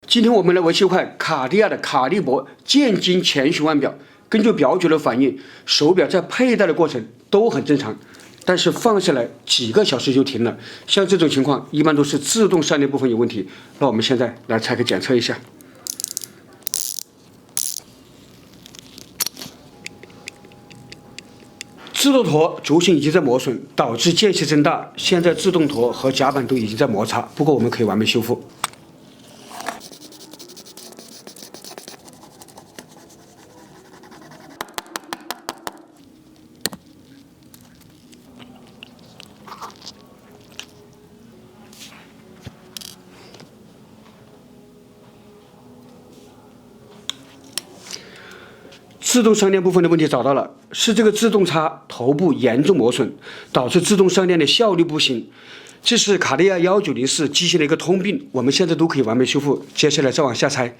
今天我们来维修一块卡地亚的卡利博渐进前循环表。根据表决的反应，手表在佩戴的过程都很正常，但是放下来几个小时就停了。像这种情况，一般都是自动上链部分有问题。那我们现在来拆开检测一下。自动陀轴心已经在磨损，导致间隙增大。现在自动陀和夹板都已经在摩擦，不过我们可以完美修复。自动上链部分的问题找到了，是这个自动叉头部严重磨损，导致自动上链的效率不行。这是卡地亚1904机型的一个通病，我们现在都可以完美修复。接下来再往下拆。